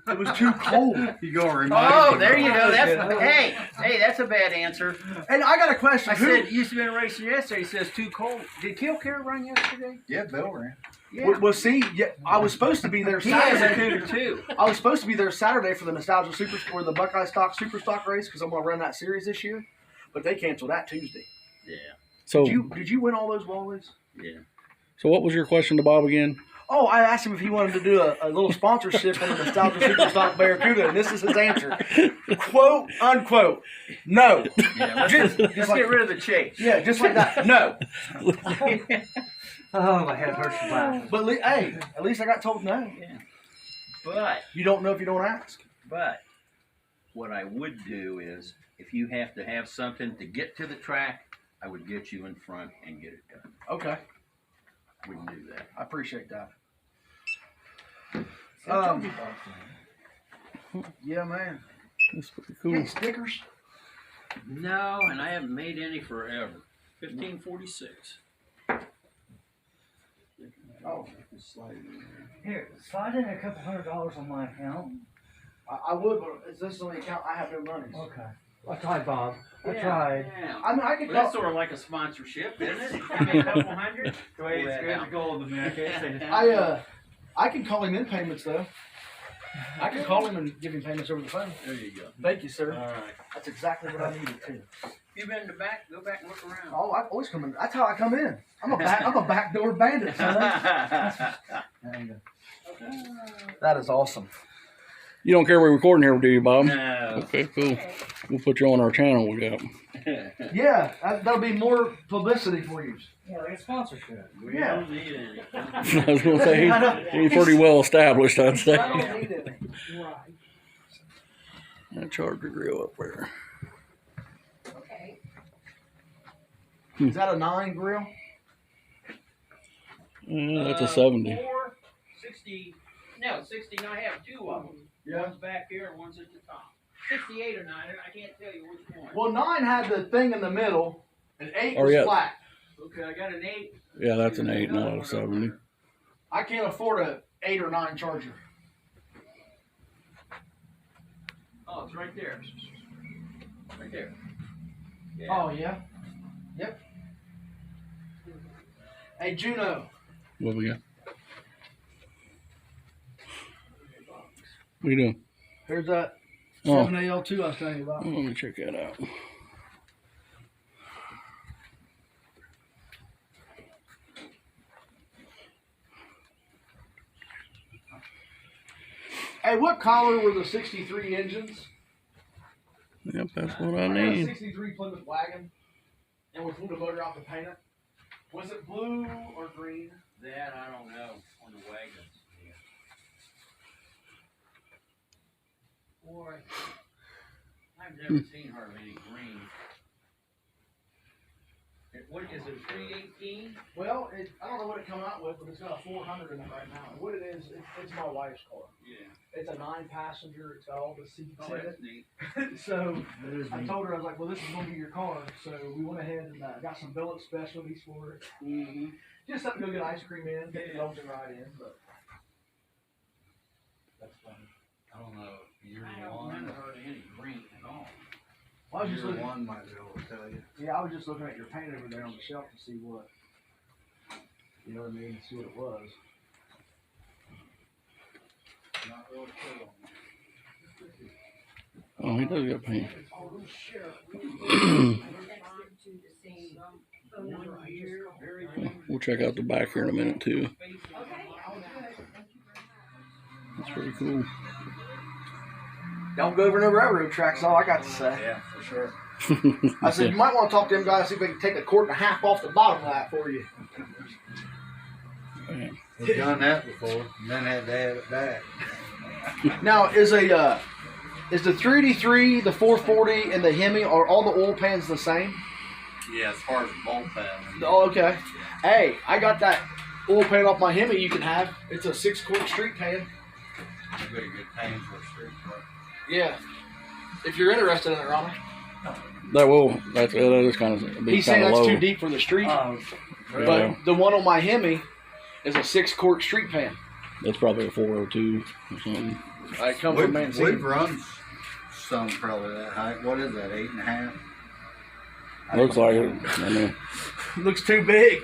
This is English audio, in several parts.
It was too cold. You gonna remind me? There you go. Hey, that's a bad answer. And I got a question. I said, used to be in a racing yesterday. He says, too cold. Did Kill Care run yesterday? Yeah, Bill ran. Yeah. Well, see, yeah, I was supposed to be there He has a Saturday. cooter, too. I was supposed to be there Saturday for the Nostalgia Super or the Buckeye Stock Super Stock race because I'm going to run that series this year, but they canceled that Tuesday. Yeah. So, Did you win all those Wallies? Yeah. so what was your question to Bob again? Oh, I asked him if he wanted to do a little sponsorship on the Nostalgia Super Stock Barracuda, and this is his answer. Quote, unquote, no. Yeah, Just let's like, get rid of the chase. yeah, just like that, no. Oh, my head hurts from laughing. But, hey, at least I got told no. Yeah. But You don't know if you don't ask. what I would do is, if you have to have something to get to the track, I would get you in front and get it done. Okay, We can do that. I appreciate that. Yeah, man. That's pretty You cool. ain't stickers? No, and I haven't made any forever. 1546. Oh, Here, slide in a couple $100 on my account. I would, but is this the only account I have no money? Okay. I tried, Bob. I Yeah, tried. Yeah. I mean, I could Well, that's call. sort of like a sponsorship, isn't it? I mean, a couple hundred. It's gold to me. I can't say that. I can call him in payments though. I can call him and give him payments over the phone. There you go. Thank you, sir. All right. That's exactly what I needed too. You been in the back? Go back and look around. Oh, I always come in. That's how I come in. I'm a backdoor bandit, son. That is awesome. You don't care we're recording here, do you, Bob? No. Okay, cool. We'll put you on our channel. We got. Yeah, that'll be more publicity for you. Yeah, like a sponsorship. We Yeah. don't need any. I was going to say he's pretty well established, I'd say. I don't need it. Right. That Charger grill up there. Okay. Is that a 9 grill? That's a 70. 60. No, 69. I have two of them. Yeah. One's back here and one's at the top. 68 or 9. I can't tell you which one. Well, 9 had the thing in the middle, and 8 Oh, was yeah. flat. Okay, I got an 8. Yeah, that's an 8, not a 70. I can't afford a 8 or 9 Charger. Oh, it's right there. Right there. Yeah. Oh yeah. Yep. Hey Juno. What we got? What are you doing? Here's that Oh, 7AL2 I was telling you about. let me check that out. Hey, what color were the 63 engines? Yep, that's what I got a need. 63 Plymouth wagon, and we pulled the motor out to paint it. Was it blue or green? That I don't know on the wagons. Boy, I've never seen hardly any green. What is it? 318? Well, I don't know what it come out with, but it's got a 400 in it right now. And what it is, it's my wife's car. Yeah. It's a 9-passenger. It's got all the seats Oh, in that's it. neat. So I told her, I was like, well, this is going to be your car. So we went ahead and got some billet specialties for it. Mm-hmm. Just something to go get ice cream in, get the engine right in. But That's funny. I don't know. Year I don't one. remember hardly any green at all. I was just Year looking. one might be able to tell you. Yeah, I was just looking at your paint over there on the shelf to see what, you know what I mean, see what it was. Not really clear on that. Oh, he does got paint. Oh, shit. To the same phone number I just called. Very good. We'll check out the back here in a minute, too. Okay, all good. Thank you very much. That's pretty cool. Don't go over no railroad tracks, all I got to say. Yeah, for sure. I said, you might want to talk to them guys, see if they can take a quart and a half off the bottom of that for you. We've done that before, and then had to have it back. Now, is the 3D3, the 440, and the Hemi, are all the oil pans the same? Yeah, as far as bolt pad. Oh, okay. Hey, I got that oil pan off my Hemi you can have. It's a 6-quart street pan. Pretty good pain for a street car. Yeah. If you're interested in it, Ronnie. That is kind of He's saying kind of that's low. too deep for the street. Yeah. But the one on my Hemi is a 6-quart street pan. It's probably a 402 or something. I come from Mancini. We've run some probably that height. What is that, 8.5? Looks like it. I mean, Looks too big.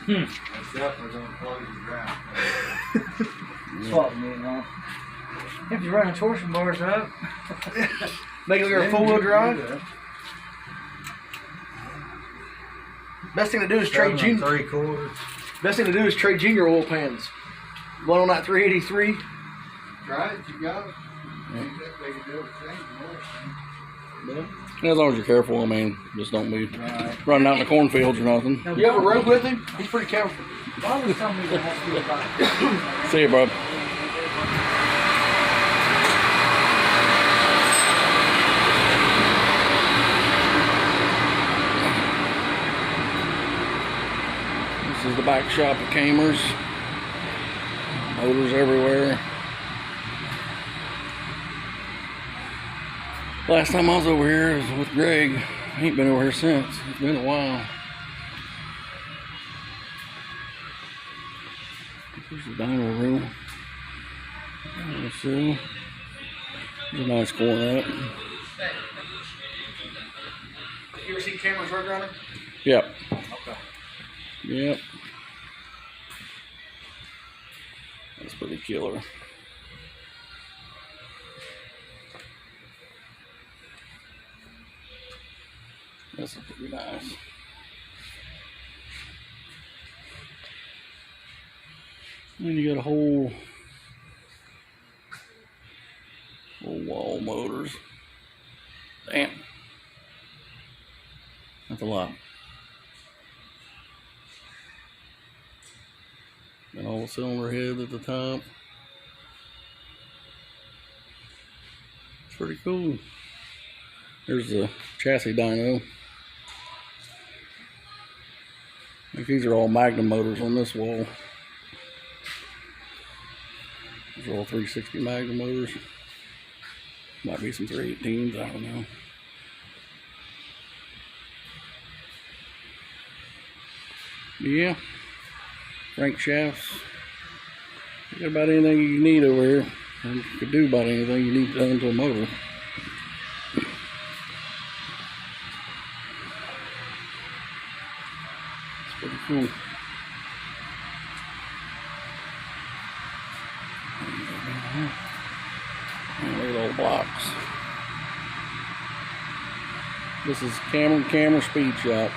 It's definitely gonna close the ground. Swap me, huh? If you're running torsion bars up, Make it like a four-wheel drive. Best thing to do is trade junior. 3/4. Best thing to do is trade junior oil pans. One on that 383. Try it, you got it. Ain't that big a deal to change the oil. as long as you're careful, I mean, just don't be running out in the cornfields or nothing. You ever rode with him? He's pretty careful. Bob was telling me that has to be about See you, bro. This is the back shop of Kammer's. Motors everywhere. Last time I was over here was with Greg. I ain't been over here since. It's been a while. Here's the dining room. Let's see. There's a nice Coronet. You ever seen Kammer's Roadrunner? Yep. Okay. Yep. That's pretty killer. This is pretty nice. And you got a whole wall motors. Damn. That's a lot. Got all the cylinder heads at the top. It's pretty cool. There's the chassis dyno. I think these are all Magnum motors on this wall. These are all 360 Magnum motors. Might be some 318s, I don't know. Yeah. Crank shafts. You got about anything you need over here. And you could do about anything you need done to a motor. It's pretty cool. And look at all the blocks. This is Kammer Kammer Speed Shop.